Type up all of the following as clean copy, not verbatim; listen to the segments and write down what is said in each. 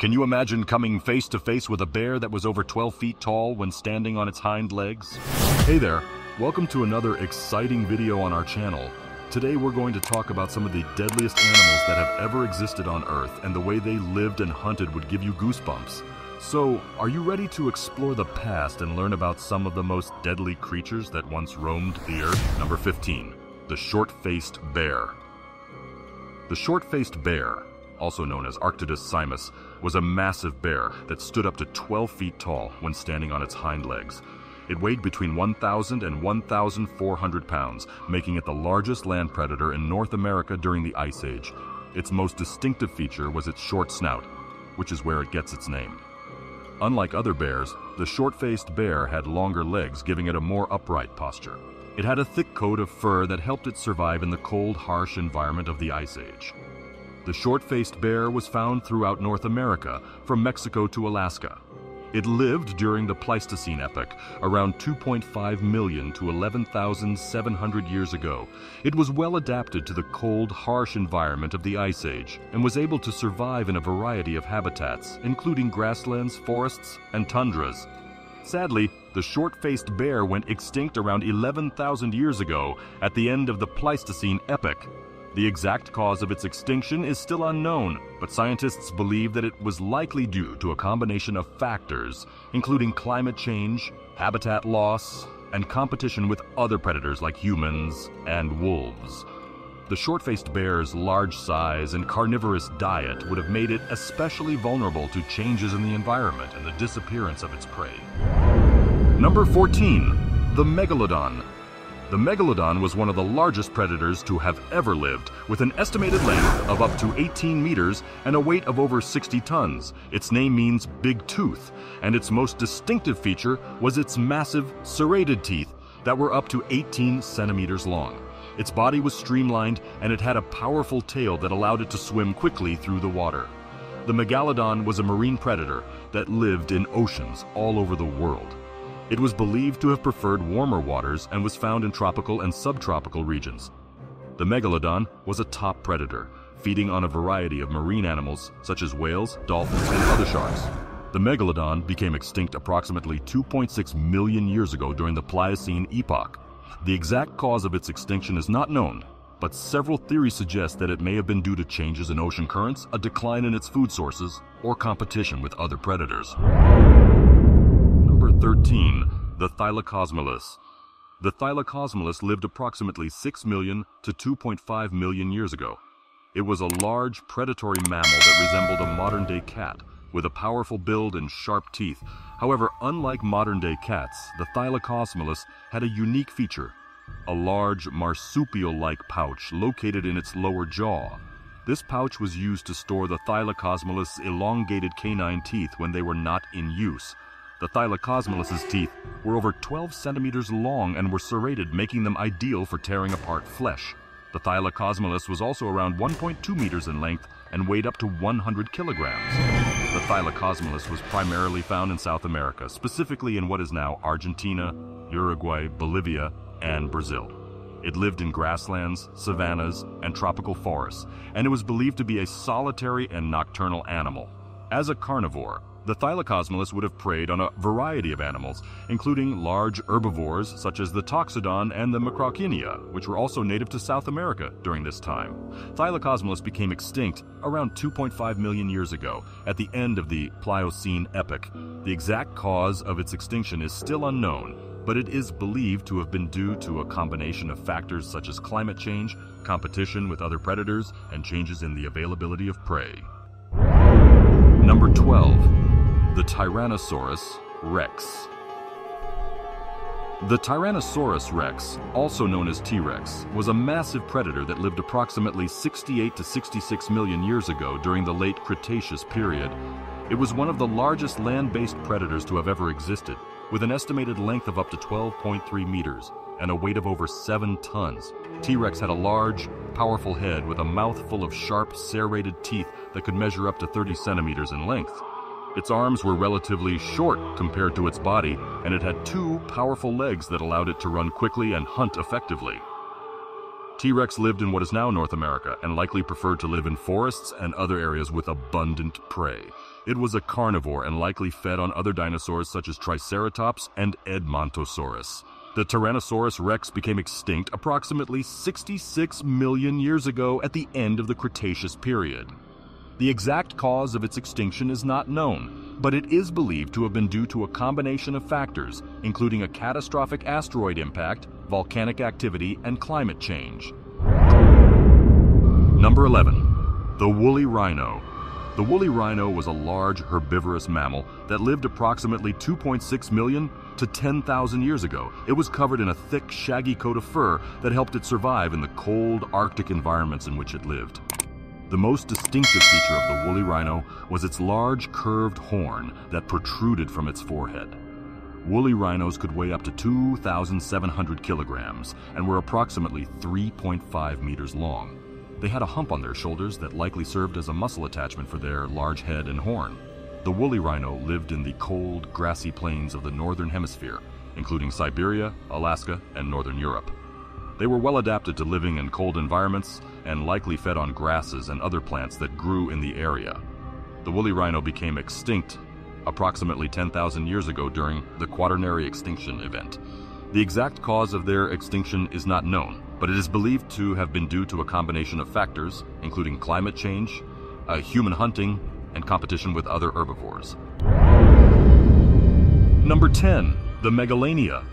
Can you imagine coming face to face with a bear that was over 12 feet tall when standing on its hind legs? Hey there, welcome to another exciting video on our channel. Today we're going to talk about some of the deadliest animals that have ever existed on Earth, and the way they lived and hunted would give you goosebumps. So, are you ready to explore the past and learn about some of the most deadly creatures that once roamed the Earth? Number 15. The short-faced bear. The short-faced bear, also known as Arctodus simus, was a massive bear that stood up to 12 feet tall when standing on its hind legs. It weighed between 1,000 and 1,400 pounds, making it the largest land predator in North America during the Ice Age. Its most distinctive feature was its short snout, which is where it gets its name. Unlike other bears, the short-faced bear had longer legs, giving it a more upright posture. It had a thick coat of fur that helped it survive in the cold, harsh environment of the Ice Age. The short-faced bear was found throughout North America, from Mexico to Alaska. It lived during the Pleistocene epoch, around 2.5 million to 11,700 years ago. It was well adapted to the cold, harsh environment of the Ice Age and was able to survive in a variety of habitats, including grasslands, forests, and tundras. Sadly, the short-faced bear went extinct around 11,000 years ago at the end of the Pleistocene epoch. The exact cause of its extinction is still unknown, but scientists believe that it was likely due to a combination of factors, including climate change, habitat loss, and competition with other predators like humans and wolves. The short-faced bear's large size and carnivorous diet would have made it especially vulnerable to changes in the environment and the disappearance of its prey. Number 14. The Megalodon. The Megalodon was one of the largest predators to have ever lived, with an estimated length of up to 18 meters and a weight of over 60 tons. Its name means big tooth, and its most distinctive feature was its massive, serrated teeth that were up to 18 centimeters long. Its body was streamlined, and it had a powerful tail that allowed it to swim quickly through the water. The Megalodon was a marine predator that lived in oceans all over the world. It was believed to have preferred warmer waters and was found in tropical and subtropical regions. The Megalodon was a top predator, feeding on a variety of marine animals such as whales, dolphins, and other sharks. The Megalodon became extinct approximately 2.6 million years ago during the Pliocene epoch. The exact cause of its extinction is not known, but several theories suggest that it may have been due to changes in ocean currents, a decline in its food sources, or competition with other predators. 13. The Thylacosmilus. The Thylacosmilus lived approximately 6 million to 2.5 million years ago. It was a large, predatory mammal that resembled a modern-day cat, with a powerful build and sharp teeth. However, unlike modern-day cats, the Thylacosmilus had a unique feature: a large, marsupial-like pouch located in its lower jaw. This pouch was used to store the Thylacosmilus' elongated canine teeth when they were not in use. The Thylacosmilus's teeth were over 12 centimeters long and were serrated, making them ideal for tearing apart flesh. The Thylacosmilus was also around 1.2 meters in length and weighed up to 100 kilograms. The Thylacosmilus was primarily found in South America, specifically in what is now Argentina, Uruguay, Bolivia, and Brazil. It lived in grasslands, savannas, and tropical forests, and it was believed to be a solitary and nocturnal animal. As a carnivore, the Thylacosmilus would have preyed on a variety of animals, including large herbivores such as the Toxodon and the Macrauchenia, which were also native to South America during this time. Thylacosmilus became extinct around 2.5 million years ago, at the end of the Pliocene epoch. The exact cause of its extinction is still unknown, but it is believed to have been due to a combination of factors such as climate change, competition with other predators, and changes in the availability of prey. Number 12. The Tyrannosaurus Rex. The Tyrannosaurus Rex, also known as T-Rex, was a massive predator that lived approximately 68 to 66 million years ago during the late Cretaceous period. It was one of the largest land-based predators to have ever existed, with an estimated length of up to 12.3 meters and a weight of over 7 tons. T-Rex had a large, powerful head with a mouth full of sharp, serrated teeth that could measure up to 30 centimeters in length. Its arms were relatively short compared to its body, and it had 2 powerful legs that allowed it to run quickly and hunt effectively. T-Rex lived in what is now North America and likely preferred to live in forests and other areas with abundant prey. It was a carnivore and likely fed on other dinosaurs such as Triceratops and Edmontosaurus. The Tyrannosaurus Rex became extinct approximately 66 million years ago at the end of the Cretaceous period. The exact cause of its extinction is not known, but it is believed to have been due to a combination of factors, including a catastrophic asteroid impact, volcanic activity, and climate change. Number 11. The woolly rhino. The woolly rhino was a large herbivorous mammal that lived approximately 2.6 million to 10,000 years ago. It was covered in a thick, shaggy coat of fur that helped it survive in the cold, Arctic environments in which it lived. The most distinctive feature of the woolly rhino was its large, curved horn that protruded from its forehead. Woolly rhinos could weigh up to 2,700 kilograms and were approximately 3.5 meters long. They had a hump on their shoulders that likely served as a muscle attachment for their large head and horn. The woolly rhino lived in the cold, grassy plains of the northern hemisphere, including Siberia, Alaska, and northern Europe. They were well adapted to living in cold environments and likely fed on grasses and other plants that grew in the area. The woolly rhino became extinct approximately 10,000 years ago during the Quaternary extinction event. The exact cause of their extinction is not known, but it is believed to have been due to a combination of factors, including climate change, human hunting, and competition with other herbivores. Number 10. The Megalania.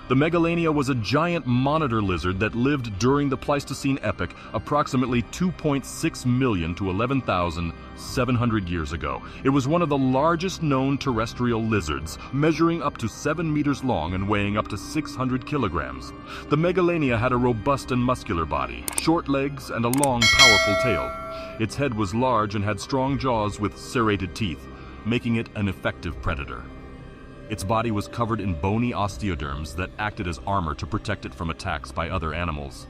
The Megalania was a giant monitor lizard that lived during the Pleistocene epoch approximately 2.6 million to 11,700 years ago. It was one of the largest known terrestrial lizards, measuring up to 7 meters long and weighing up to 600 kilograms. The Megalania had a robust and muscular body, short legs, and a long, powerful tail. Its head was large and had strong jaws with serrated teeth, making it an effective predator. Its body was covered in bony osteoderms that acted as armor to protect it from attacks by other animals.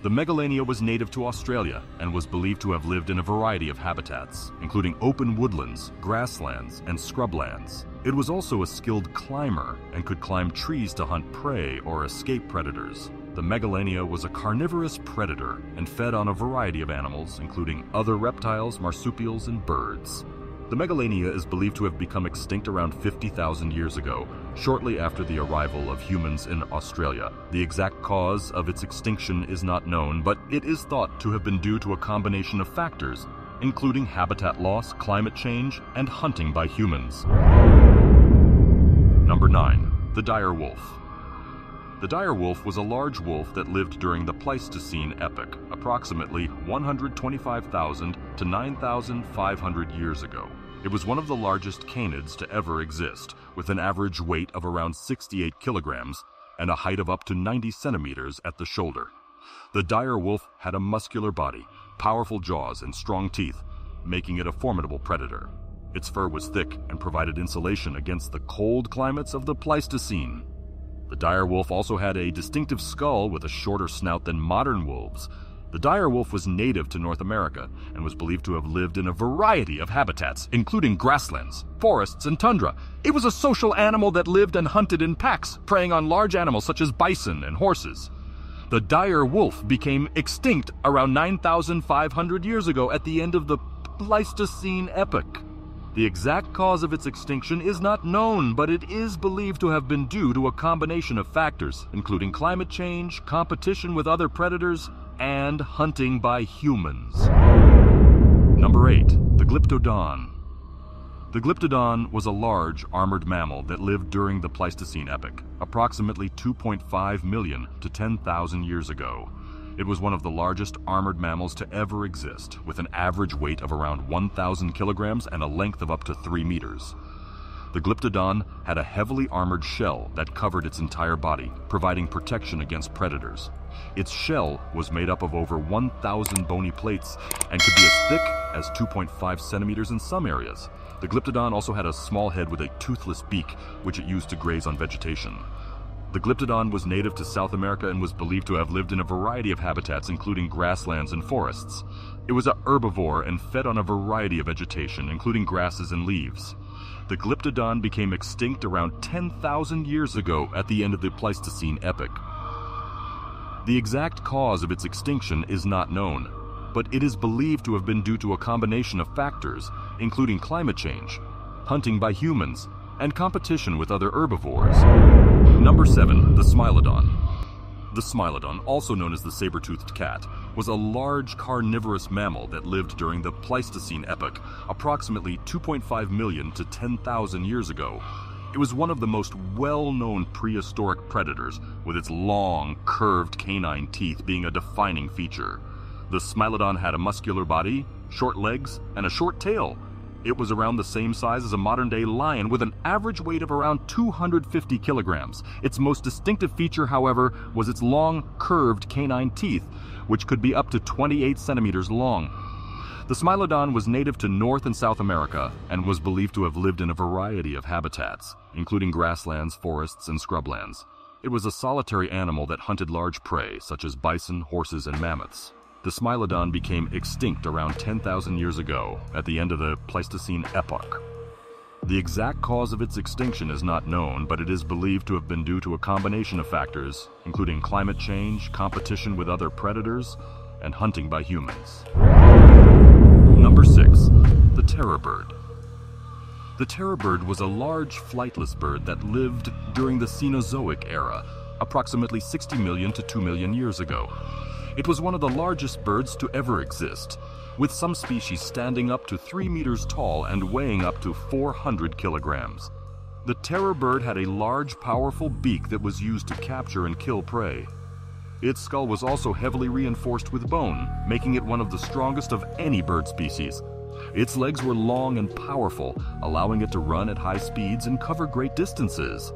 The Megalania was native to Australia and was believed to have lived in a variety of habitats, including open woodlands, grasslands, and scrublands. It was also a skilled climber and could climb trees to hunt prey or escape predators. The Megalania was a carnivorous predator and fed on a variety of animals, including other reptiles, marsupials, and birds. The Megalania is believed to have become extinct around 50,000 years ago, shortly after the arrival of humans in Australia. The exact cause of its extinction is not known, but it is thought to have been due to a combination of factors, including habitat loss, climate change, and hunting by humans. Number 9. The dire wolf. The dire wolf was a large wolf that lived during the Pleistocene epoch, approximately 125,000 to 9,500 years ago. It was one of the largest canids to ever exist, with an average weight of around 68 kilograms and a height of up to 90 centimeters at the shoulder. The dire wolf had a muscular body, powerful jaws, and strong teeth, making it a formidable predator. Its fur was thick and provided insulation against the cold climates of the Pleistocene. The dire wolf also had a distinctive skull with a shorter snout than modern wolves. The dire wolf was native to North America and was believed to have lived in a variety of habitats, including grasslands, forests, and tundra. It was a social animal that lived and hunted in packs, preying on large animals such as bison and horses. The dire wolf became extinct around 9,500 years ago at the end of the Pleistocene epoch. The exact cause of its extinction is not known, but it is believed to have been due to a combination of factors, including climate change, competition with other predators, and hunting by humans. Number 8. The Glyptodon. The Glyptodon was a large, armored mammal that lived during the Pleistocene epoch, approximately 2.5 million to 10,000 years ago. It was one of the largest armored mammals to ever exist, with an average weight of around 1,000 kilograms and a length of up to 3 meters. The Glyptodon had a heavily armored shell that covered its entire body, providing protection against predators. Its shell was made up of over 1,000 bony plates and could be as thick as 2.5 centimeters in some areas. The Glyptodon also had a small head with a toothless beak, which it used to graze on vegetation. The Glyptodon was native to South America and was believed to have lived in a variety of habitats, including grasslands and forests. It was a herbivore and fed on a variety of vegetation, including grasses and leaves. The Glyptodon became extinct around 10,000 years ago at the end of the Pleistocene epoch. The exact cause of its extinction is not known, but it is believed to have been due to a combination of factors, including climate change, hunting by humans, and competition with other herbivores. Number 7. The Smilodon. The Smilodon, also known as the saber-toothed cat, was a large carnivorous mammal that lived during the Pleistocene epoch, approximately 2.5 million to 10,000 years ago. It was one of the most well-known prehistoric predators, with its long, curved canine teeth being a defining feature. The Smilodon had a muscular body, short legs, and a short tail. It was around the same size as a modern-day lion, with an average weight of around 250 kilograms. Its most distinctive feature, however, was its long, curved canine teeth, which could be up to 28 centimeters long. The Smilodon was native to North and South America and was believed to have lived in a variety of habitats, including grasslands, forests, and scrublands. It was a solitary animal that hunted large prey, such as bison, horses, and mammoths. The Smilodon became extinct around 10,000 years ago, at the end of the Pleistocene epoch. The exact cause of its extinction is not known, but it is believed to have been due to a combination of factors, including climate change, competition with other predators, and hunting by humans. Number 6. The terror bird. The terror bird was a large flightless bird that lived during the Cenozoic era, approximately 60 million to 2 million years ago. It was one of the largest birds to ever exist, with some species standing up to 3 meters tall and weighing up to 400 kilograms. The terror bird had a large, powerful beak that was used to capture and kill prey. Its skull was also heavily reinforced with bone, making it one of the strongest of any bird species. Its legs were long and powerful, allowing it to run at high speeds and cover great distances.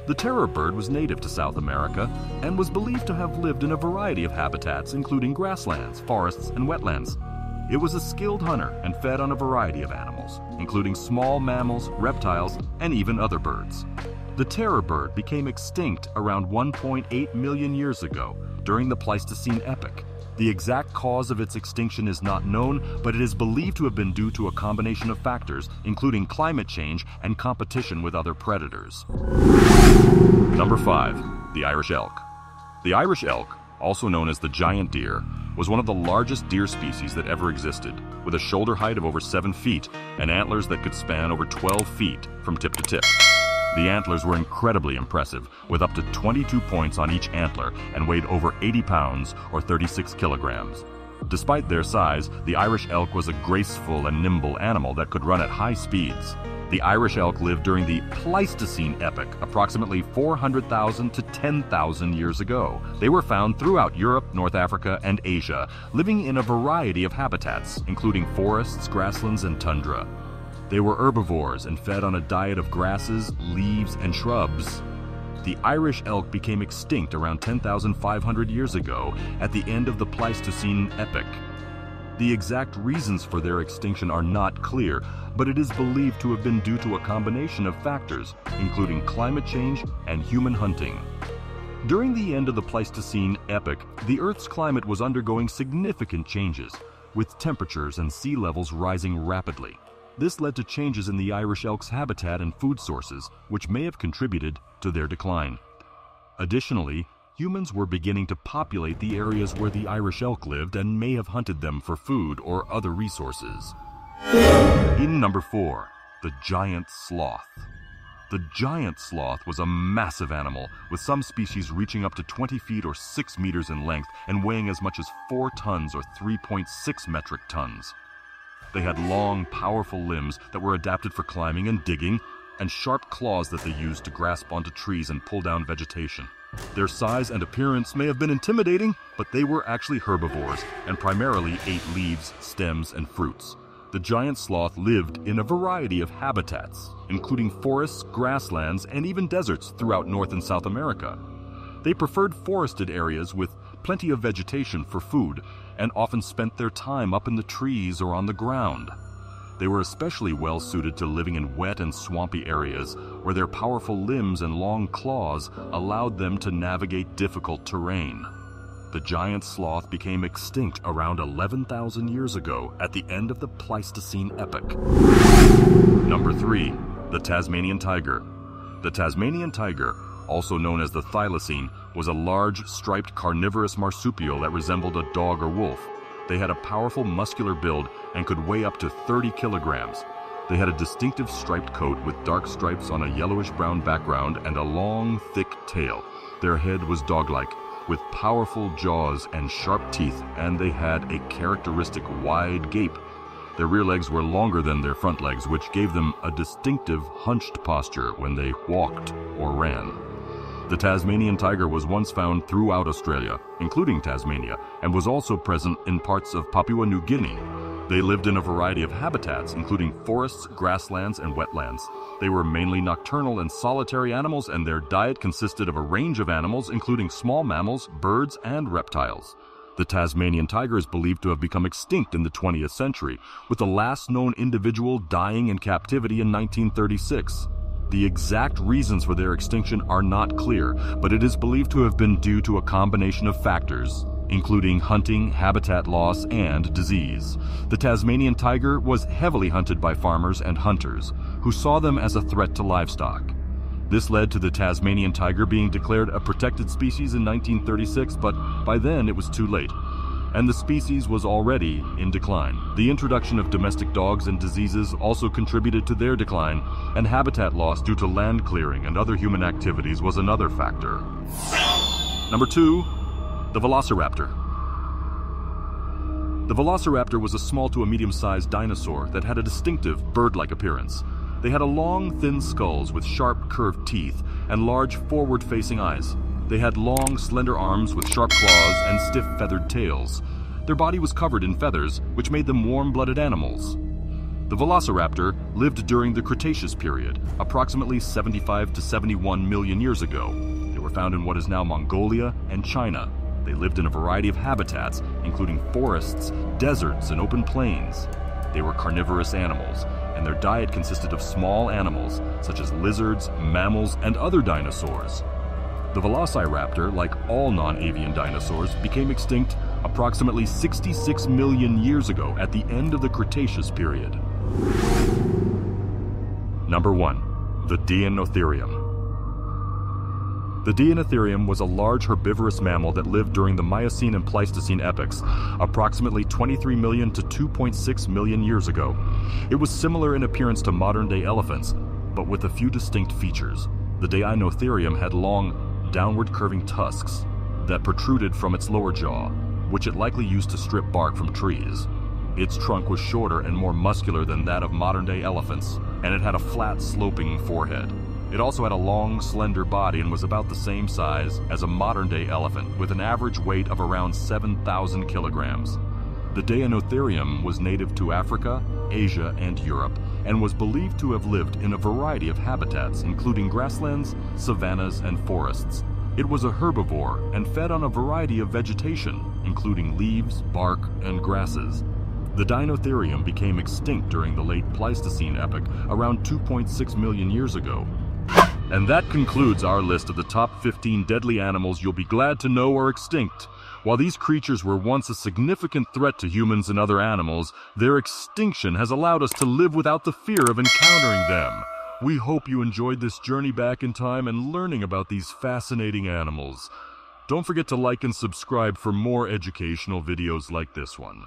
The terror bird was native to South America and was believed to have lived in a variety of habitats, including grasslands, forests, and wetlands. It was a skilled hunter and fed on a variety of animals, including small mammals, reptiles, and even other birds. The terror bird became extinct around 1.8 million years ago during the Pleistocene epoch. The exact cause of its extinction is not known, but it is believed to have been due to a combination of factors, including climate change and competition with other predators. Number 5. The Irish Elk. The Irish elk, also known as the giant deer, was one of the largest deer species that ever existed, with a shoulder height of over 7 feet and antlers that could span over 12 feet from tip to tip. The antlers were incredibly impressive, with up to 22 points on each antler and weighed over 80 pounds or 36 kilograms. Despite their size, the Irish elk was a graceful and nimble animal that could run at high speeds. The Irish elk lived during the Pleistocene epoch, approximately 400,000 to 10,000 years ago. They were found throughout Europe, North Africa, and Asia, living in a variety of habitats, including forests, grasslands, and tundra. They were herbivores and fed on a diet of grasses, leaves, and shrubs. The Irish elk became extinct around 10,500 years ago at the end of the Pleistocene epoch. The exact reasons for their extinction are not clear, but it is believed to have been due to a combination of factors, including climate change and human hunting. During the end of the Pleistocene epoch, the Earth's climate was undergoing significant changes, with temperatures and sea levels rising rapidly. This led to changes in the Irish elk's habitat and food sources, which may have contributed to their decline. Additionally, humans were beginning to populate the areas where the Irish elk lived and may have hunted them for food or other resources. In number 4, the giant sloth. The giant sloth was a massive animal, with some species reaching up to 20 feet or 6 meters in length and weighing as much as 4 tons or 3.6 metric tons. They had long, powerful limbs that were adapted for climbing and digging, and sharp claws that they used to grasp onto trees and pull down vegetation. Their size and appearance may have been intimidating, but they were actually herbivores and primarily ate leaves, stems, and fruits. The giant sloth lived in a variety of habitats, including forests, grasslands, and even deserts throughout North and South America. They preferred forested areas with plenty of vegetation for food, and often spent their time up in the trees or on the ground. They were especially well suited to living in wet and swampy areas, where their powerful limbs and long claws allowed them to navigate difficult terrain. The giant sloth became extinct around 11,000 years ago at the end of the Pleistocene epoch. Number 3. The Tasmanian tiger. The Tasmanian tiger, also known as the thylacine, was a large, striped carnivorous marsupial that resembled a dog or wolf. They had a powerful muscular build and could weigh up to 30 kilograms. They had a distinctive striped coat with dark stripes on a yellowish-brown background and a long, thick tail. Their head was dog-like, with powerful jaws and sharp teeth, and they had a characteristic wide gape. Their rear legs were longer than their front legs, which gave them a distinctive hunched posture when they walked or ran. The Tasmanian tiger was once found throughout Australia, including Tasmania, and was also present in parts of Papua New Guinea. They lived in a variety of habitats, including forests, grasslands, and wetlands. They were mainly nocturnal and solitary animals, and their diet consisted of a range of animals, including small mammals, birds, and reptiles. The Tasmanian tiger is believed to have become extinct in the 20th century, with the last known individual dying in captivity in 1936. The exact reasons for their extinction are not clear, but it is believed to have been due to a combination of factors, including hunting, habitat loss, and disease. The Tasmanian tiger was heavily hunted by farmers and hunters, who saw them as a threat to livestock. This led to the Tasmanian tiger being declared a protected species in 1936, but by then it was too late, and the species was already in decline. The introduction of domestic dogs and diseases also contributed to their decline, and habitat loss due to land clearing and other human activities was another factor. Number 2. The Velociraptor. The Velociraptor was a small to a medium-sized dinosaur that had a distinctive bird-like appearance. They had a long, thin skulls with sharp, curved teeth and large forward-facing eyes. They had long, slender arms with sharp claws and stiff feathered tails. Their body was covered in feathers, which made them warm-blooded animals. The Velociraptor lived during the Cretaceous period, approximately 75 to 71 million years ago. They were found in what is now Mongolia and China. They lived in a variety of habitats, including forests, deserts, and open plains. They were carnivorous animals, and their diet consisted of small animals, such as lizards, mammals, and other dinosaurs. The Velociraptor, like all non-avian dinosaurs, became extinct approximately 66 million years ago at the end of the Cretaceous period. Number 1. The Deinotherium. The Deinotherium was a large herbivorous mammal that lived during the Miocene and Pleistocene epochs, approximately 23 million to 2.6 million years ago. It was similar in appearance to modern-day elephants, but with a few distinct features. The Deinotherium had long, downward-curving tusks that protruded from its lower jaw, which it likely used to strip bark from trees. Its trunk was shorter and more muscular than that of modern-day elephants, and it had a flat, sloping forehead. It also had a long, slender body and was about the same size as a modern-day elephant, with an average weight of around 7,000 kilograms. The Deinotherium was native to Africa, Asia, and Europe, and was believed to have lived in a variety of habitats, including grasslands, savannas, and forests. It was a herbivore and fed on a variety of vegetation, including leaves, bark, and grasses. The Deinotherium became extinct during the late Pleistocene epoch, around 2.6 million years ago. And that concludes our list of the top 15 deadly animals you'll be glad to know are extinct. While these creatures were once a significant threat to humans and other animals, their extinction has allowed us to live without the fear of encountering them. We hope you enjoyed this journey back in time and learning about these fascinating animals. Don't forget to like and subscribe for more educational videos like this one.